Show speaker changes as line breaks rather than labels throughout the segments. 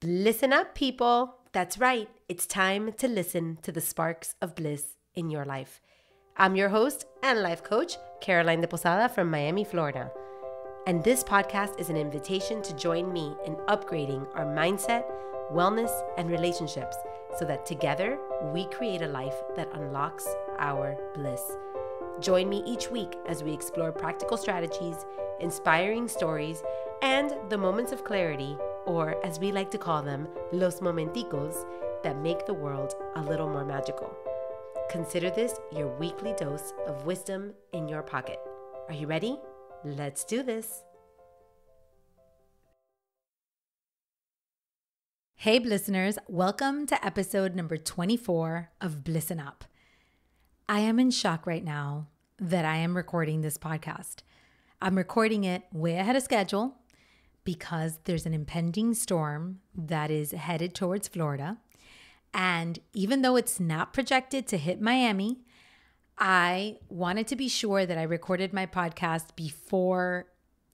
Listen up, people. That's right. It's time to listen to the sparks of bliss in your life. I'm your host and life coach, Caroline de Posada from Miami, Florida. And this podcast is an invitation to join me in upgrading our mindset, wellness, and relationships so that together we create a life that unlocks our bliss. Join me each week as we explore practical strategies, inspiring stories, and the moments of clarity, or as we like to call them, los momenticos, that make the world a little more magical. Consider this your weekly dose of wisdom in your pocket. Are you ready? Let's do this.
Hey, listeners, welcome to episode number 24 of Blissin' Up. I am in shock right now that I am recording this podcast. I'm recording it way ahead of schedule because there's an impending storm that is headed towards Florida. And even though it's not projected to hit Miami, I wanted to be sure that I recorded my podcast before,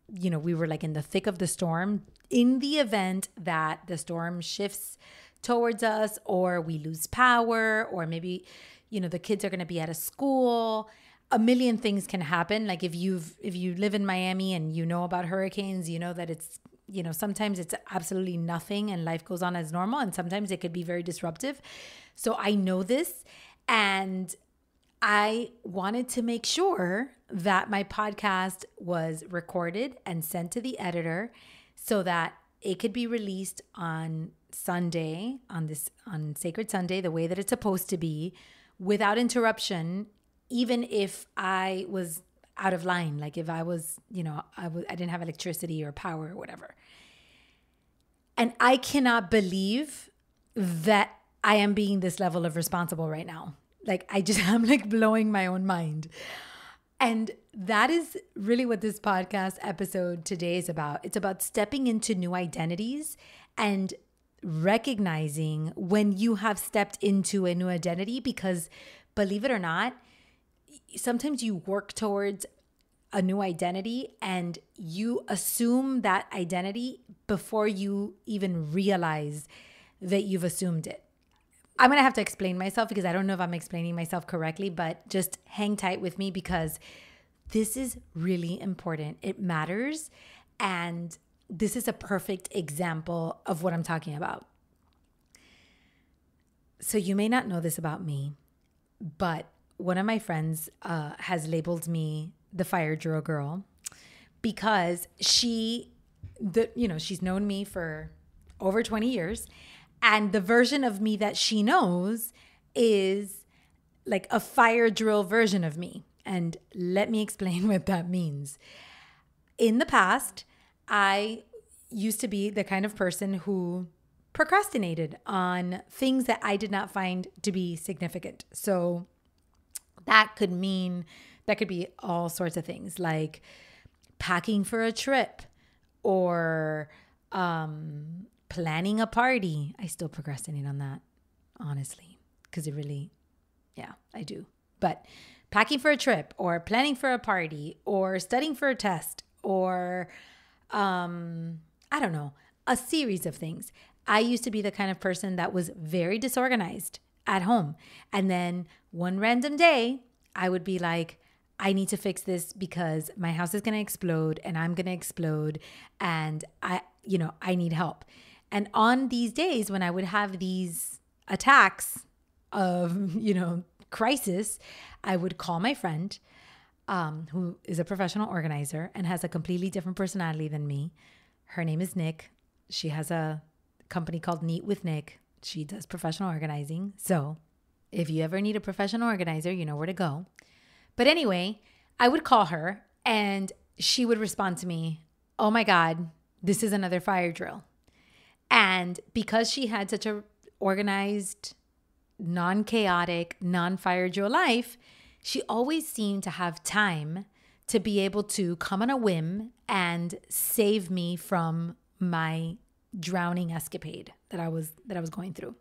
we were like in the thick of the storm, in the event that the storm shifts towards us or we lose power, or maybe, the kids are going to be out of school. A million things can happen. Like if you live in Miami and you know about hurricanes, you know that it's, sometimes it's absolutely nothing and life goes on as normal, and sometimes it could be very disruptive. So I know this, and I wanted to make sure that my podcast was recorded and sent to the editor so that it could be released on Sunday, on Sacred Sunday, the way that it's supposed to be, without interruption, even if I was out of line, like if I was, I didn't have electricity or power or whatever. And I cannot believe that I am being this level of responsible right now. Like I'm like blowing my own mind. And that is really what this podcast episode today is about. It's about stepping into new identities and recognizing when you have stepped into a new identity, because believe it or not, sometimes you work towards a new identity and you assume that identity before you even realize that you've assumed it. I'm going to have to explain myself because I don't know if I'm explaining myself correctly, but just hang tight with me because this is really important. It matters. And this is a perfect example of what I'm talking about. So you may not know this about me, but one of my friends has labeled me the fire drill girl because she's known me for over 20 years. And the version of me that she knows is like a fire drill version of me. And let me explain what that means. In the past, I used to be the kind of person who procrastinated on things that I did not find to be significant. So that could be all sorts of things, like packing for a trip or planning a party. I still procrastinate on that, honestly, because I do. But packing for a trip or planning for a party or studying for a test or, I don't know, a series of things. I used to be the kind of person that was very disorganized at home. And then one random day, I would be like, I need to fix this because my house is going to explode and I'm going to explode and I need help. And on these days when I would have these attacks of, crisis, I would call my friend, who is a professional organizer and has a completely different personality than me. Her name is Nick. She has a company called Neat with Nick. She does professional organizing. So if you ever need a professional organizer, you know where to go. But anyway, I would call her and she would respond to me, "Oh my God, this is another fire drill." And because she had such a organized, non-chaotic, non-fire drill life, she always seemed to have time to be able to come on a whim and save me from my drowning escapade that I was going through.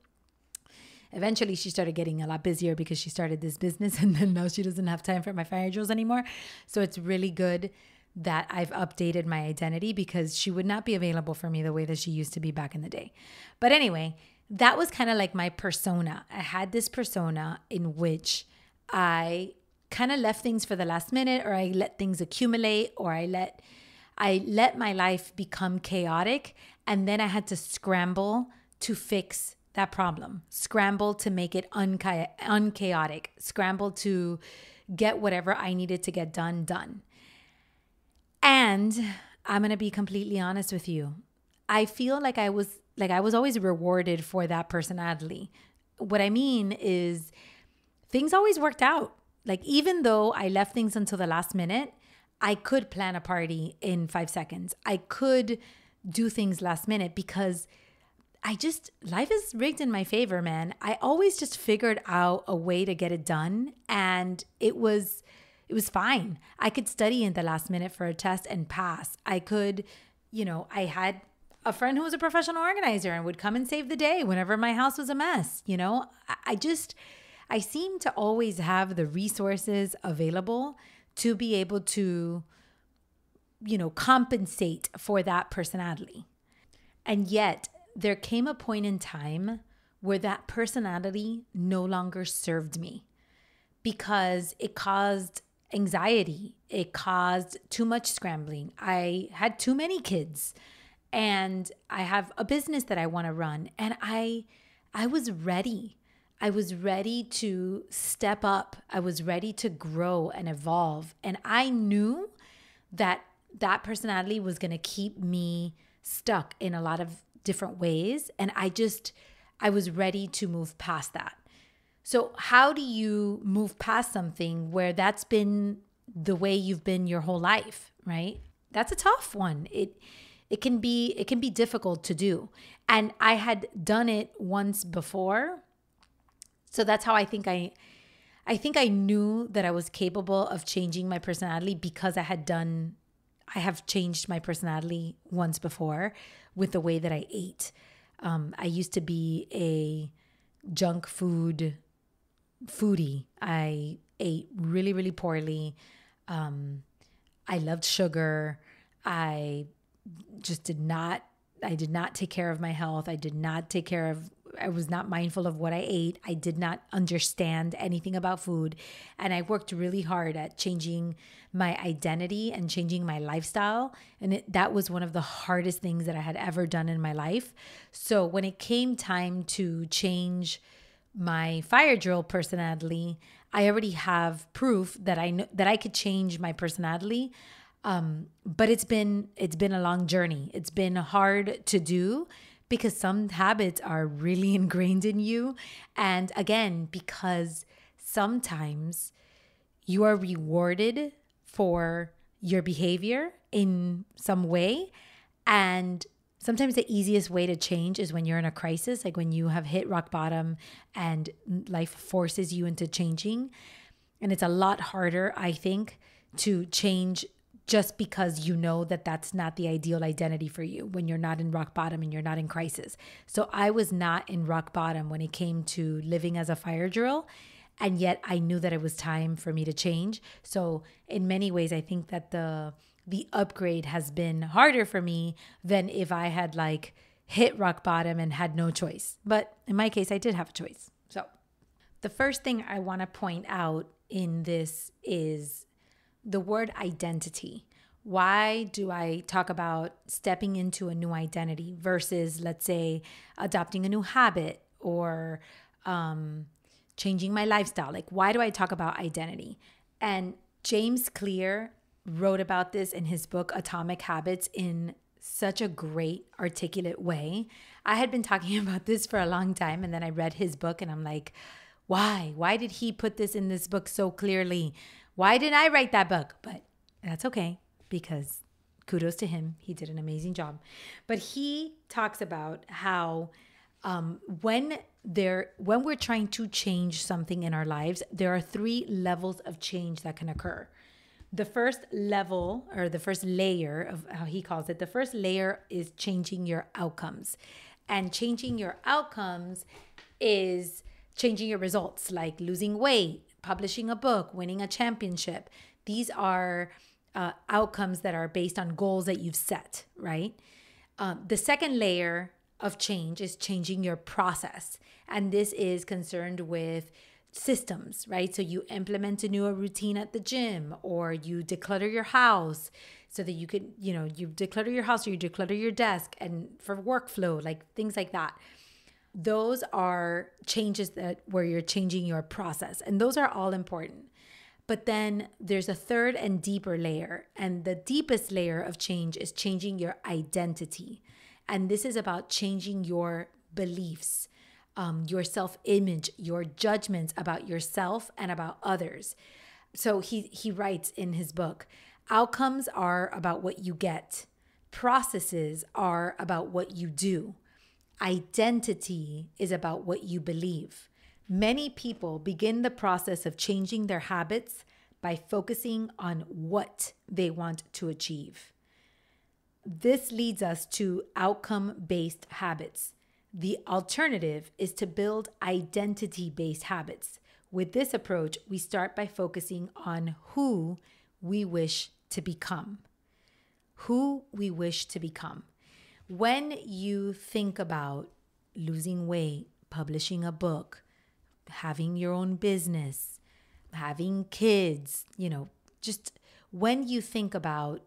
Eventually, she started getting a lot busier because she started this business, and then now she doesn't have time for my fire drills anymore. So it's really good that I've updated my identity because she would not be available for me the way that she used to be back in the day. But anyway, that was kind of like my persona. I had this persona in which I kind of left things for the last minute, or I let things accumulate, or I let my life become chaotic, and then I had to scramble to fix that problem, scramble to make it unchaotic, scramble to get whatever I needed to get done. And I'm going to be completely honest with you. I feel like I was always rewarded for that personality. What I mean is things always worked out. Like, even though I left things until the last minute, I could plan a party in 5 seconds. I could do things last minute because life is rigged in my favor, man. I always just figured out a way to get it done, and it was fine. I could study in the last minute for a test and pass. I could, I had a friend who was a professional organizer and would come and save the day whenever my house was a mess. I seem to always have the resources available to be able to, compensate for that personality. And yet there came a point in time where that personality no longer served me because it caused anxiety. It caused too much scrambling. I had too many kids, and I have a business that I want to run. And I was ready. I was ready to step up. I was ready to grow and evolve. And I knew that personality was going to keep me stuck in a lot of different ways. And I was ready to move past that. So how do you move past something where that's been the way you've been your whole life, right? That's a tough one. It can be difficult to do. And I had done it once before. So that's how I think I knew that I was capable of changing my personality because I have changed my personality once before with the way that I ate. I used to be a junk foodie. I ate really, really poorly. I loved sugar. I did not take care of my health. I was not mindful of what I ate. I did not understand anything about food. And I worked really hard at changing my identity and changing my lifestyle. And that was one of the hardest things that I had ever done in my life. So when it came time to change my fire drill personality, I already have proof that I could change my personality. But it's been a long journey. It's been hard to do because some habits are really ingrained in you. And again, because sometimes you are rewarded for your behavior in some way. And sometimes the easiest way to change is when you're in a crisis, like when you have hit rock bottom and life forces you into changing. And it's a lot harder, I think, to change just because you know that that's not the ideal identity for you when you're not in rock bottom and you're not in crisis. So I was not in rock bottom when it came to living as a fire drill. And yet I knew that it was time for me to change. So in many ways, I think that the upgrade has been harder for me than if I had hit rock bottom and had no choice. But in my case, I did have a choice. So the first thing I want to point out in this is the word identity. Why do I talk about stepping into a new identity versus, let's say, adopting a new habit or changing my lifestyle? Why do I talk about identity? And James Clear wrote about this in his book, Atomic Habits, in such a great, articulate way. I had been talking about this for a long time, and then I read his book, and I'm like, why? Why did he put this in this book so clearly? Why didn't I write that book? But that's okay, because kudos to him. He did an amazing job. But he talks about how when we're trying to change something in our lives, there are 3 levels of change that can occur. The first level, or the first layer of how he calls it, the first layer is changing your outcomes. And changing your outcomes is changing your results, like losing weight, publishing a book, winning a championship. These are outcomes that are based on goals that you've set, right? The second layer of change is changing your process. And this is concerned with systems, right? So you implement a new routine at the gym, or you declutter your house so that you could, you declutter your house, or you declutter your desk, and for workflow, like things like that. Those are changes where you're changing your process, and those are all important. But then there's a third and deeper layer, and the deepest layer of change is changing your identity. And this is about changing your beliefs, your self-image, your judgments about yourself and about others. So he writes in his book, outcomes are about what you get. Processes are about what you do. Identity is about what you believe. Many people begin the process of changing their habits by focusing on what they want to achieve. This leads us to outcome-based habits. The alternative is to build identity-based habits. With this approach, we start by focusing on who we wish to become. Who we wish to become. When you think about losing weight, publishing a book, having your own business, having kids, just when you think about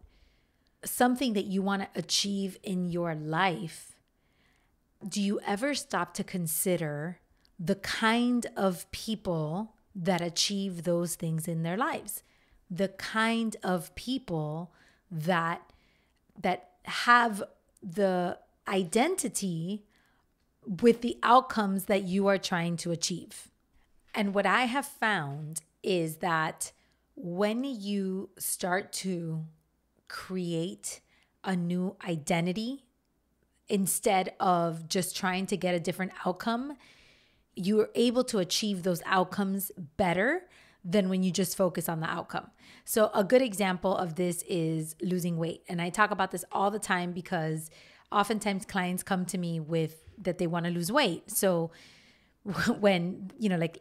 something that you want to achieve in your life, do you ever stop to consider the kind of people that achieve those things in their lives? The kind of people that have the identity with the outcomes that you are trying to achieve. And what I have found is that when you start to create a new identity instead of just trying to get a different outcome, you're able to achieve those outcomes better than when you just focus on the outcome. So a good example of this is losing weight. And I talk about this all the time because oftentimes clients come to me with that they want to lose weight. So when,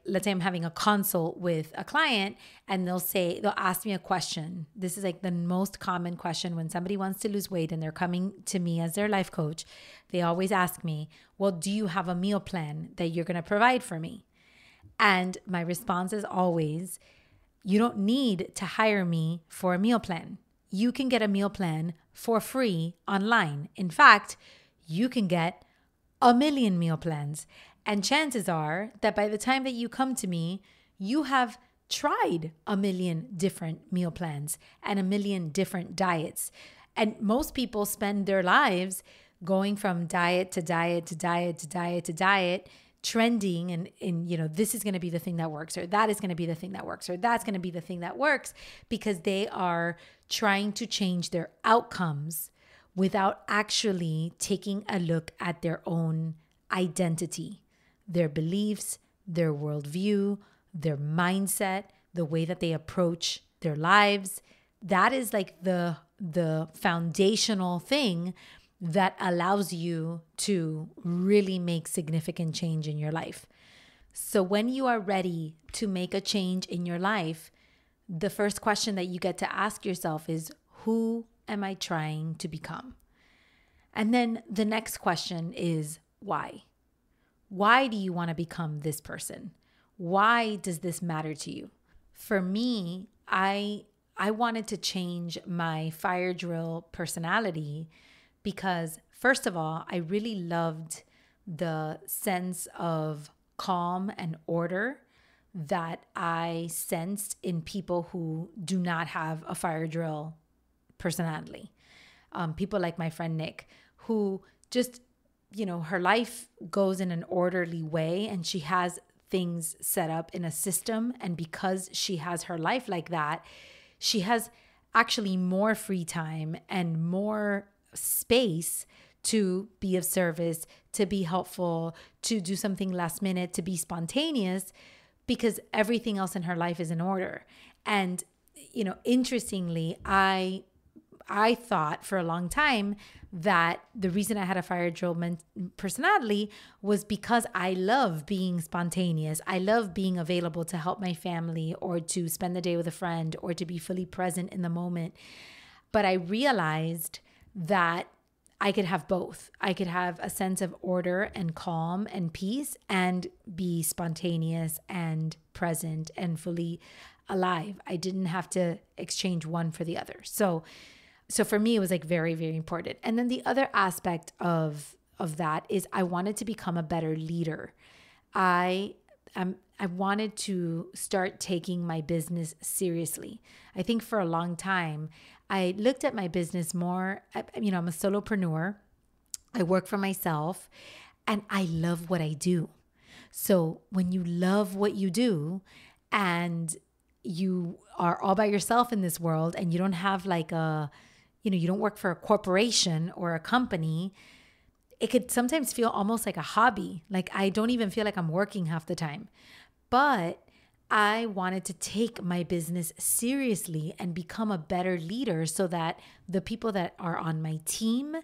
let's say I'm having a consult with a client and they'll ask me a question. This is like the most common question when somebody wants to lose weight and they're coming to me as their life coach. They always ask me, well, do you have a meal plan that you're going to provide for me? And my response is always, you don't need to hire me for a meal plan. You can get a meal plan for free online. In fact, you can get 1,000,000 meal plans. And chances are that by the time that you come to me, you have tried 1,000,000 different meal plans and 1,000,000 different diets. And most people spend their lives going from diet to diet to diet to diet to diet, trending and this is going to be the thing that works, or that is going to be the thing that works, or that's going to be the thing that works, because they are trying to change their outcomes without actually taking a look at their own identity, their beliefs, their worldview, their mindset, the way that they approach their lives. That is like the foundational thing that allows you to really make significant change in your life. So when you are ready to make a change in your life, the first question that you get to ask yourself is, who am I trying to become? And then the next question is, why? Why do you want to become this person? Why does this matter to you? For me, I wanted to change my fire drill personality because, first of all, I really loved the sense of calm and order that I sensed in people who do not have a fire drill personality. People like my friend Nick, who just, her life goes in an orderly way and she has things set up in a system. And because she has her life like that, she has actually more free time and more space to be of service, to be helpful, to do something last minute, to be spontaneous, because everything else in her life is in order. And, interestingly, I I thought for a long time that the reason I had a fire drill personality was because I love being spontaneous. I love being available to help my family or to spend the day with a friend or to be fully present in the moment. But I realized that I could have both. I could have a sense of order and calm and peace and be spontaneous and present and fully alive. I didn't have to exchange one for the other. So for me, it was like very, very important. And then the other aspect of that is I wanted to become a better leader. I wanted to start taking my business seriously. I think for a long time, I looked at my business more, I'm a solopreneur. I work for myself and I love what I do. So when you love what you do and you are all by yourself in this world and you don't have like you don't work for a corporation or a company, it could sometimes feel almost like a hobby. Like I don't even feel like I'm working half the time. But I wanted to take my business seriously and become a better leader so that the people that are on my team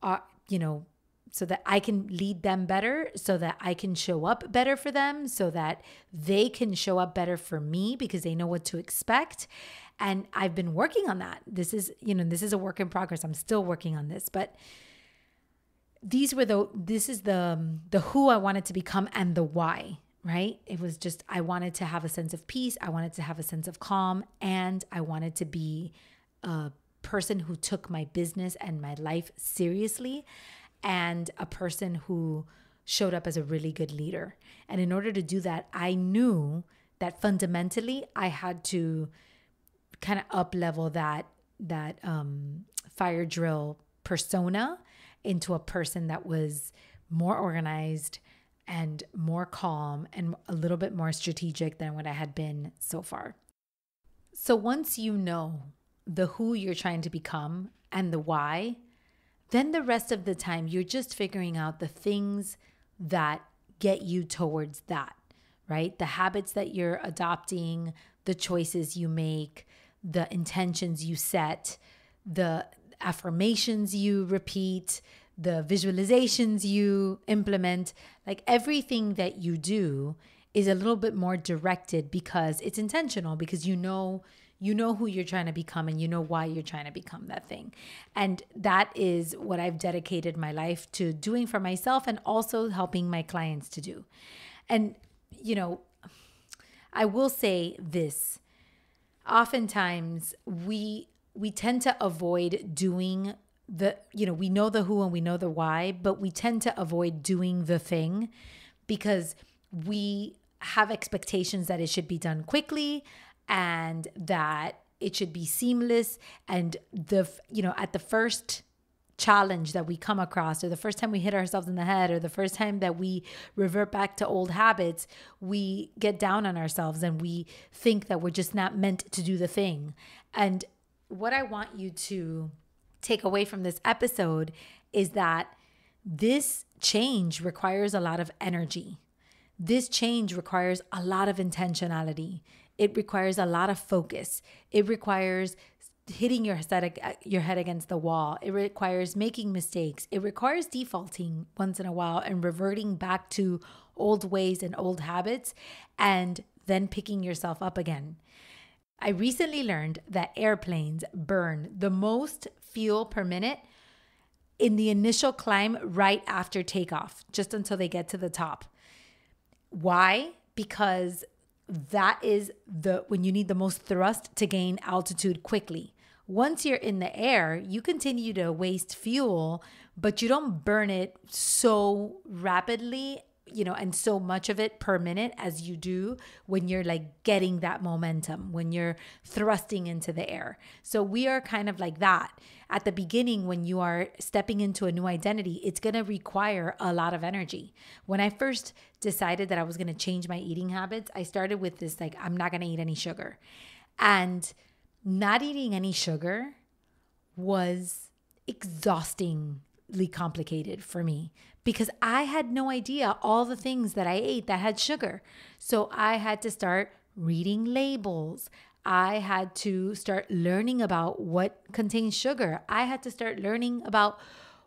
are, so that I can lead them better, so that I can show up better for them, so that they can show up better for me because they know what to expect. And I've been working on that. This is a work in progress. I'm still working on this, but this is the who I wanted to become and the why, right? It was just, I wanted to have a sense of peace. I wanted to have a sense of calm, and I wanted to be a person who took my business and my life seriously, and a person who showed up as a really good leader. And in order to do that, I knew that fundamentally I had to kind of up level that fire drill persona into a person that was more organized and more calm and a little bit more strategic than what I had been so far. So once you know the who you're trying to become and the why, then the rest of the time you're just figuring out the things that get you towards that, right? The habits that you're adopting, the choices you make, the intentions you set, the affirmations you repeat, the visualizations you implement. Like everything that you do is a little bit more directed because it's intentional, because you know who you're trying to become and you know why you're trying to become that thing. And that is what I've dedicated my life to doing for myself and also helping my clients to do. And, I will say this. Oftentimes we tend to avoid doing we know the who and we know the why, but we tend to avoid doing the thing because we have expectations that it should be done quickly and that it should be seamless. And at the first challenge that we come across, or the first time we hit ourselves in the head, or the first time that we revert back to old habits, we get down on ourselves and we think that we're just not meant to do the thing. And what I want you to take away from this episode is that this change requires a lot of energy. This change requires a lot of intentionality. It requires a lot of focus. It requires hitting your head against the wall. It requires making mistakes. It requires defaulting once in a while and reverting back to old ways and old habits and then picking yourself up again. I recently learned that airplanes burn the most fuel per minute in the initial climb right after takeoff, just until they get to the top. Why? Because that is when you need the most thrust to gain altitude quickly. Once you're in the air, you continue to waste fuel, but you don't burn it so rapidly, and so much of it per minute as you do when you're like getting that momentum, when you're thrusting into the air. So we are kind of like that. At the beginning, when you are stepping into a new identity, it's going to require a lot of energy. When I first decided that I was going to change my eating habits, I started with this, like, I'm not going to eat any sugar. And not eating any sugar was exhaustingly complicated for me because I had no idea all the things that I ate that had sugar. So I had to start reading labels. I had to start learning about what contains sugar. I had to start learning about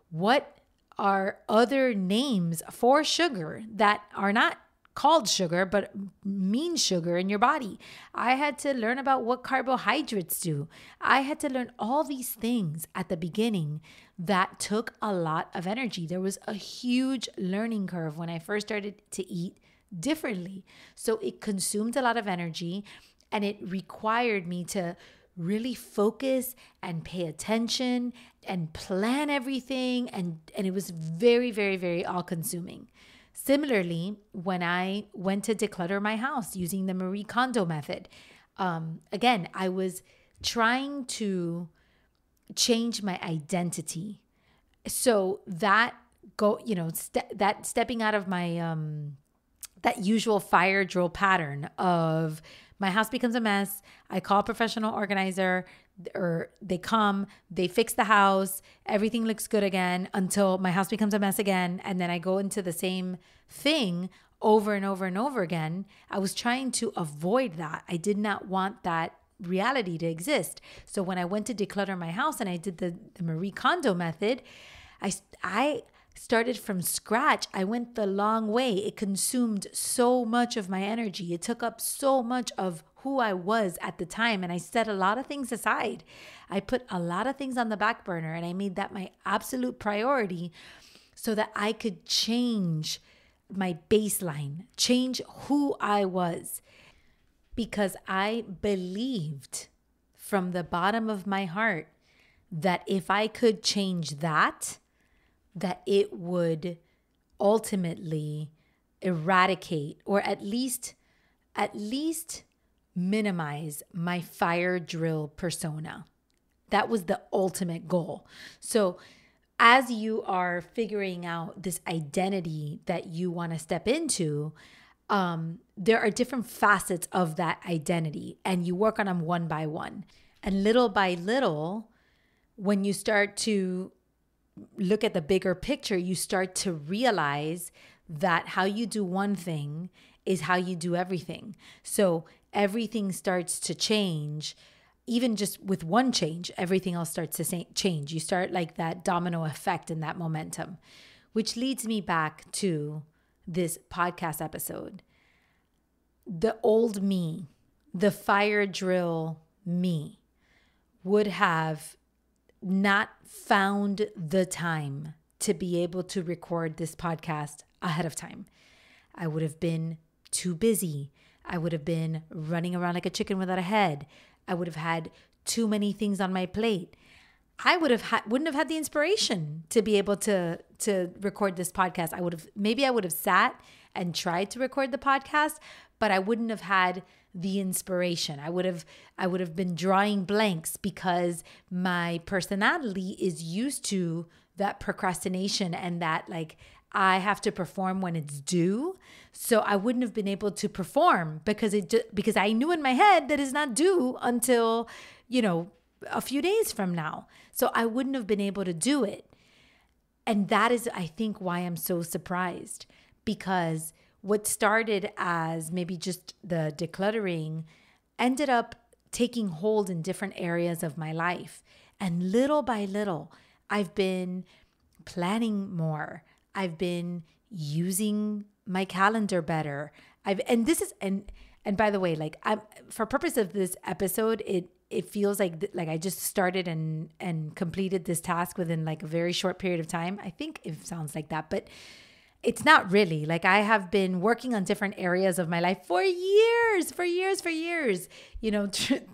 what are other names for sugar that are not called sugar, but mean sugar in your body. I had to learn about what carbohydrates do. I had to learn all these things at the beginning that took a lot of energy. There was a huge learning curve when I first started to eat differently. So it consumed a lot of energy, and it required me to really focus and pay attention and plan everything. And it was very, very, very all consuming. Similarly, when I went to declutter my house using the Marie Kondo method, again, I was trying to change my identity. So that stepping out of my that usual fire drill pattern of my house becomes a mess, I call a professional organizer, or they come, they fix the house, everything looks good again until my house becomes a mess again. And then I go into the same thing over and over and over again. I was trying to avoid that. I did not want that reality to exist. So when I went to declutter my house and I did the Marie Kondo method, I started from scratch. I went the long way. It consumed so much of my energy. It took up so much of who I was at the time. And I set a lot of things aside. I put a lot of things on the back burner, and I made that my absolute priority so that I could change my baseline, change who I was, because I believed from the bottom of my heart that if I could change that it would ultimately eradicate, or at least minimize my fire drill persona. That was the ultimate goal. So as you are figuring out this identity that you want to step into, there are different facets of that identity, and you work on them one by one. And little by little, when you start to look at the bigger picture, you start to realize that how you do one thing is how you do everything. So everything starts to change. Even just with one change, everything else starts to change. You start like that domino effect and that momentum, which leads me back to this podcast episode. The old me, the fire drill me, would have not found the time to be able to record this podcast ahead of time. I would have been too busy. I would have been running around like a chicken without a head. I would have had too many things on my plate. I wouldn't have had the inspiration to be able to record this podcast. I would have sat and tried to record the podcast, but I wouldn't have had the inspiration. I would have been drawing blanks because my personality is used to that procrastination and that like I have to perform when it's due. So I wouldn't have been able to perform because I knew in my head that it's not due until, a few days from now. So I wouldn't have been able to do it. And that is, I think, why I'm so surprised, because what started as maybe just the decluttering ended up taking hold in different areas of my life. And little by little, I've been planning more. I've been using my calendar better. And by the way, like for purpose of this episode, it feels like I just started and completed this task within like a very short period of time. I think it sounds like that, but it's not really. Like I have been working on different areas of my life for years,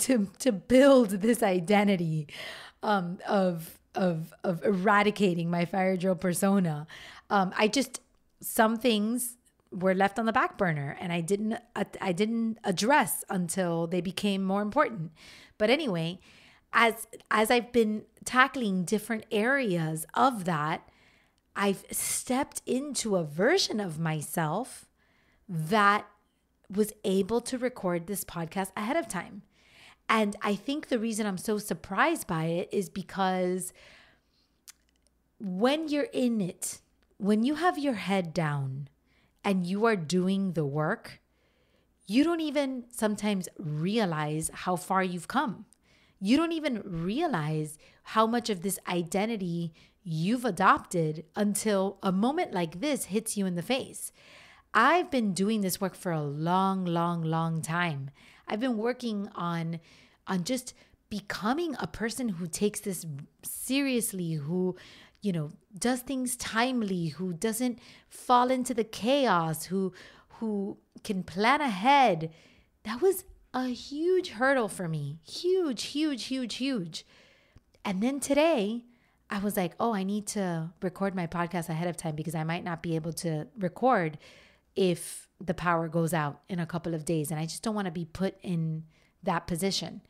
to build this identity of eradicating my fire drill persona. Some things were left on the back burner and I didn't address until they became more important. But anyway, as I've been tackling different areas of that, I've stepped into a version of myself that was able to record this podcast ahead of time. And I think the reason I'm so surprised by it is because when you're in it, when you have your head down and you are doing the work, you don't even sometimes realize how far you've come. You don't even realize how much of this identity you've adopted until a moment like this hits you in the face. I've been doing this work for a long, long, long time. I've been working on just becoming a person who takes this seriously, who, does things timely, who doesn't fall into the chaos, who can plan ahead. That was a huge hurdle for me. Huge, huge, huge, huge. And then today, I was like, oh, I need to record my podcast ahead of time because I might not be able to record if the power goes out in a couple of days. And I just don't want to be put in that position.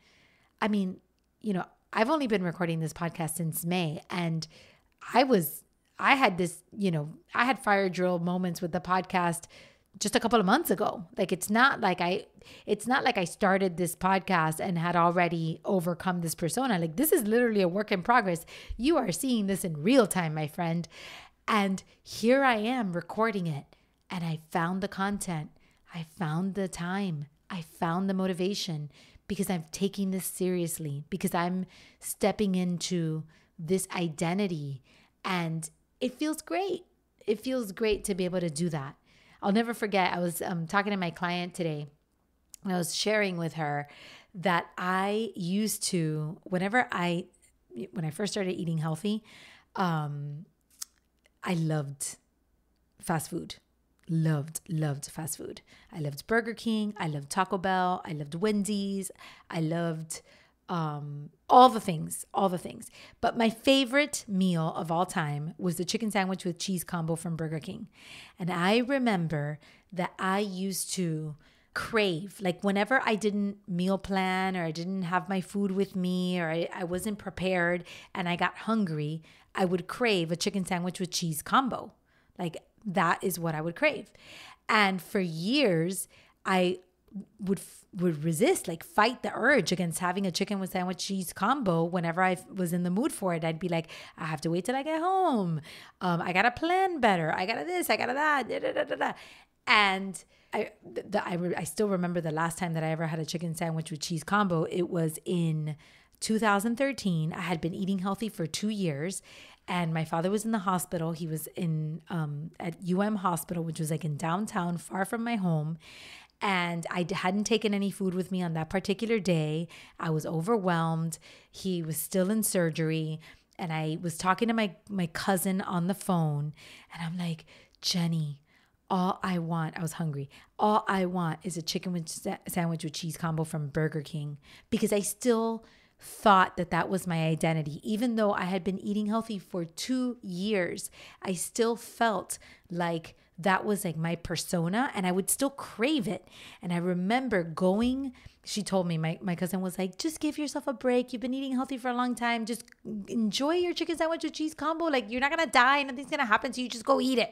I mean, I've only been recording this podcast since May, and I had this, I had fire drill moments with the podcast just a couple of months ago. Like, it's not like I started this podcast and had already overcome this persona. Like, this is literally a work in progress. You are seeing this in real time, my friend. And here I am recording it. And I found the content. I found the time. I found the motivation because I'm taking this seriously, because I'm stepping into this identity. And it feels great. It feels great to be able to do that. I'll never forget, I was talking to my client today, and I was sharing with her that I used to, when I first started eating healthy, I loved fast food. Loved fast food. I loved Burger King. I loved Taco Bell. I loved Wendy's. I loved all the things. But my favorite meal of all time was the chicken sandwich with cheese combo from Burger King. And I remember that I used to crave, like whenever I didn't meal plan or I didn't have my food with me or I wasn't prepared and I got hungry, I would crave a chicken sandwich with cheese combo. Like, that is what I would crave. And for years, I would resist, like fight the urge against having a chicken with sandwich cheese combo whenever I was in the mood for it. I'd be like, I have to wait till I get home. I got to plan better. I got to this, I got to that. Da, da, da, da, da. And I still remember the last time that I ever had a chicken sandwich with cheese combo. It was in 2013. I had been eating healthy for 2 years. And my father was in the hospital. He was in at Hospital, which was like in downtown, far from my home. And I hadn't taken any food with me on that particular day. I was overwhelmed. He was still in surgery. And I was talking to my cousin on the phone. And I'm like, Jenny, I was hungry. All I want is a chicken sandwich with cheese combo from Burger King. Because I still thought that was my identity. Even though I had been eating healthy for 2 years, I still felt like that was like my persona and I would still crave it. And I remember she told me, my cousin was like, just give yourself a break. You've been eating healthy for a long time. Just enjoy your chicken sandwich with cheese combo. Like, you're not going to die. Nothing's going to happen to you. Just go eat it.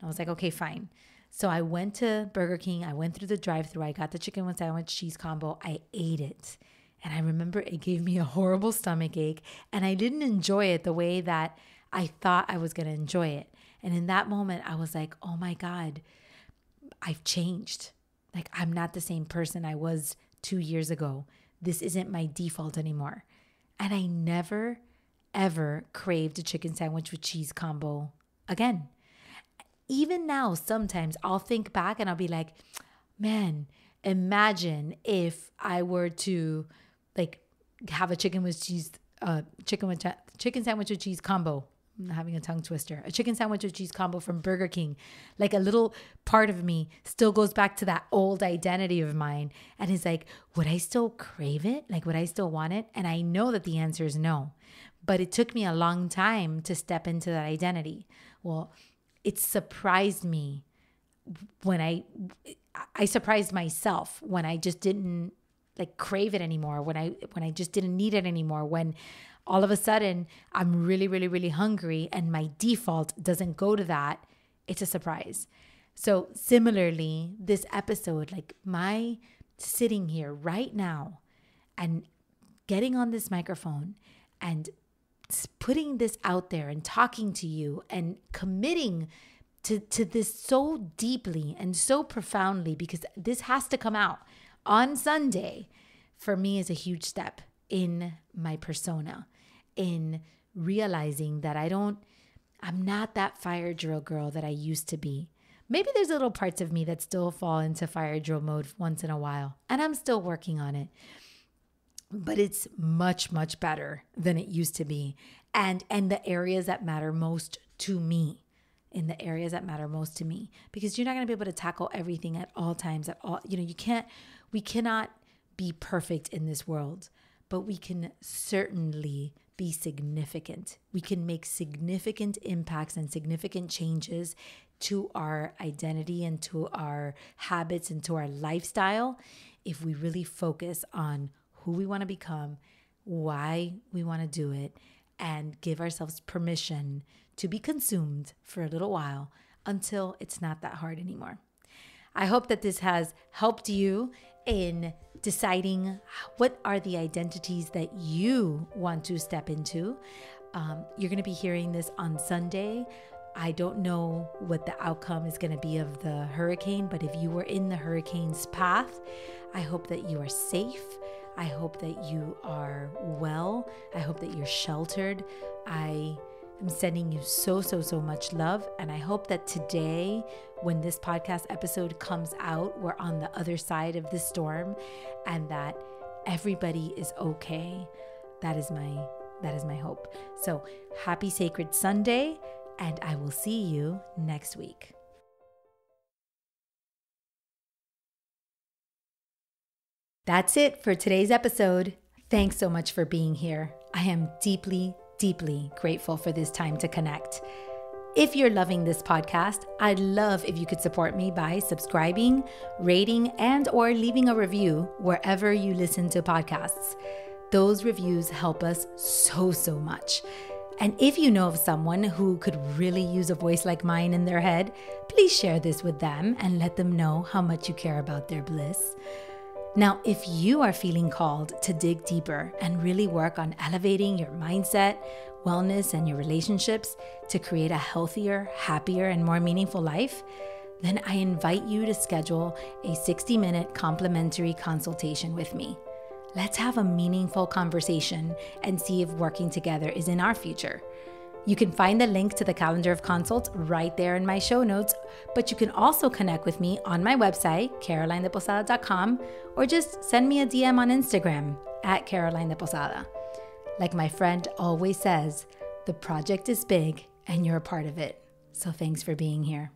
And I was like, okay, fine. So I went to Burger King. I went through the drive-thru. I got the chicken sandwich cheese combo. I ate it. And I remember it gave me a horrible stomach ache, and I didn't enjoy it the way that I thought I was going to enjoy it. And in that moment, I was like, oh my God, I've changed. Like, I'm not the same person I was 2 years ago. This isn't my default anymore. And I never, ever craved a chicken sandwich with cheese combo again. Even now, sometimes I'll think back and I'll be like, man, imagine if I were to like have a chicken sandwich with cheese combo. I'm having a tongue twister. A chicken sandwich with cheese combo from Burger King. Like, a little part of me still goes back to that old identity of mine and is like, would I still crave it? Like, would I still want it? And I know that the answer is no. But it took me a long time to step into that identity. Well, it surprised me when I surprised myself when I just didn't like crave it anymore, when I just didn't need it anymore, when all of a sudden I'm really, really, really hungry and my default doesn't go to that. It's a surprise. So similarly, this episode, like my sitting here right now and getting on this microphone and putting this out there and talking to you and committing to this so deeply and so profoundly, because this has to come out on Sunday, for me is a huge step in my persona, in realizing that I'm not that fire drill girl that I used to be. Maybe there's little parts of me that still fall into fire drill mode once in a while, and I'm still working on it. But it's much, much better than it used to be. And the areas that matter most to me, because you're not going to be able to tackle everything at all times, we cannot be perfect in this world, but we can certainly be significant. We can make significant impacts and significant changes to our identity and to our habits and to our lifestyle if we really focus on who we want to become, why we want to do it, and give ourselves permission to be consumed for a little while until it's not that hard anymore. I hope that this has helped you in deciding what are the identities that you want to step into. You're going to be hearing this on Sunday. I don't know what the outcome is going to be of the hurricane, but if you were in the hurricane's path, I hope that you are safe. I hope that you are well. I hope that you're sheltered. I am sending you so much love. And I hope that today, when this podcast episode comes out, we're on the other side of the storm and that everybody is okay. That is my hope. So happy Sacred Sunday, and I will see you next week. That's it for today's episode. Thanks so much for being here. I am deeply, deeply grateful for this time to connect. If you're loving this podcast, I'd love if you could support me by subscribing, rating, and or leaving a review wherever you listen to podcasts. Those reviews help us so much. And if you know of someone who could really use a voice like mine in their head, please share this with them and let them know how much you care about their bliss. Now, if you are feeling called to dig deeper and really work on elevating your mindset, wellness, and your relationships to create a healthier, happier, and more meaningful life, then I invite you to schedule a 60-minute complimentary consultation with me. Let's have a meaningful conversation and see if working together is in our future. You can find the link to the calendar of consults right there in my show notes, but you can also connect with me on my website, carolinedeposada.com, or just send me a DM on Instagram @CarolineDePosada. Like my friend always says, the project is big and you're a part of it. So thanks for being here.